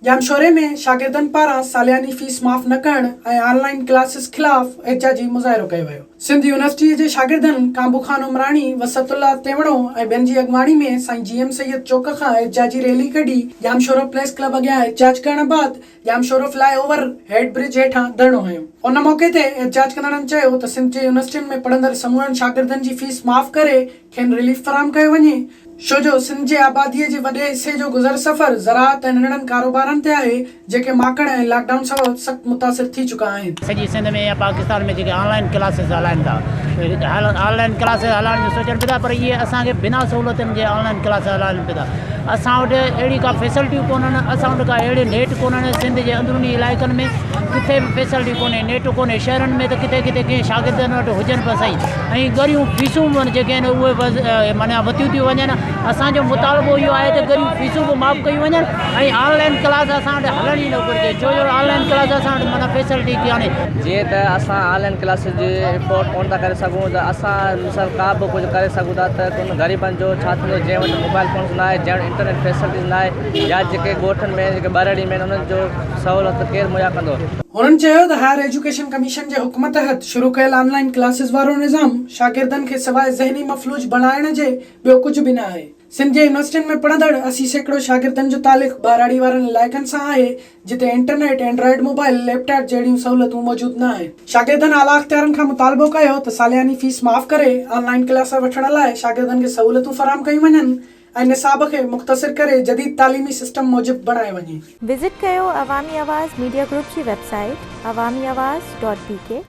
जामशोरे में शागिर्दनि पारां सालियानी फीस माफ़ न करण ऐं ऑनलाइन क्लासिस ख़िलाफ़ एहतिजाजी मुज़ाहिरो कयो वियो। सिंध यूनिवर्सिटीअ जे शागिर्दनि काबू खान उमराणी, वसतुल्ला तेवड़ो ऐं ॿियनि जी अॻुवाणी में साईं GM सैयद चौक खां एहतिजाजी रैली कढी जामशोरो प्रेस क्लब अॻियां एहतिजाज करण बैदि जामशोरो फ्लाईओवर हेड ब्रिज हेठां धरणो हयो। उन मौक़े ते एहतिजाज कंदड़नि चयो त सिंध जे यूनिवर्सिटियुनि में पढ़ंदड़ समूहनि शागिर्दनि जी फीस माफ़ करे खेनि रिलीफ फराहम कयो वञे, छो जो सिंध जे आबादीअ जे वॾे हिसे जो गुज़र सफ़र ज़राअत ऐं नंढड़नि कारोबारनि ते आहे, जेके माकड़ ऐं लॉकडाउन सबबि सख़्तु मुतासिर थी चुका आहिनि। सॼी सिंध में या पाकिस्तान में जेके ऑनलाइन क्लासिस हलाइनि था, ऑनलाइन क्लासिस हलाइण जो सोचनि पिया था, पर इहे असांखे बिना सहूलियतुनि जे ऑनलाइन क्लास हलाइनि पिया था। असां वटि अहिड़ी का फैसिलिटियूं कोन्हनि, असां वटि का अहिड़े नेट कोन्हनि। सिंध जे अंदरूनी इलाइक़नि में किथे बि फैसिलिटी कोन्हे, नेट कोन्हे। शहरनि में त किथे किथे कंहिं शागिर्दनि वटि हुजनि पिया सही, ऐं ॻरियूं फीसूं जेके आहिनि उहे माना वधियूं थियूं वञनि। असांजो मुतालबो इहो आहे त ॻरियूं फीसूं बि माफ़ कयूं वञनि ऐं ऑनलाइन क्लास असां वटि हलणी न घुरिजे, छो जो ऑनलाइन क्लास असां वटि माना फैसिलिटी कान्हे। जीअं त असां ऑनलाइन क्लासिस जी रिपोर्ट कोन था करे सघूं, त असां मिसाल का बि कुझु करे सघूं था त उन ग़रीबनि जो छा थींदो, जंहिं वटि मोबाइल फ़ोन्स न आहे, जंहिं वटि इंटरनेट फैसिलिटीज़ न आहे, या जेके ॻोठनि में जेके ॿारड़ी में उन्हनि जो सहूलियत केरु मुहैया कंदो। उन्हनि चयो त हायर एजुकेशन कमीशन जे हुक्म तहत शुरू कयल ऑनलाइन क्लासिस वारो निज़ाम शागिर्दनि खे सवाइ ज़हनी मफ़लूज बणाइण जे ॿियो कुझु बि न आहे। सिंध जे यूनिवर्सिटियुनि में पढ़ंदड़ 80% शागिर्दनि जो तालिक़ ॿाराड़ी वारनि इलाइक़नि सां आहे, जिते इंटरनेट, एंड्रॉइड मोबाइल, लैपटॉप जहिड़ियूं सहूलियतूं मौजूदु न आहिनि। शागिर्दनि आला अख़्तियारनि खां मुतालबो कयो त सालियानी फीस माफ़ करे ऑनलाइन क्लास वठण लाइ शागिर्दनि खे सहूलियतूं फराहम कयूं वञनि ऐं निसाब खे मुख़्तसिर करे जदीद तालीमी सिस्टम मूजिब बणाए वञे। विज़िट कयो अवामी आवाज़ मीडिया ग्रुप जी वेबसाइट awamiawaz.pk।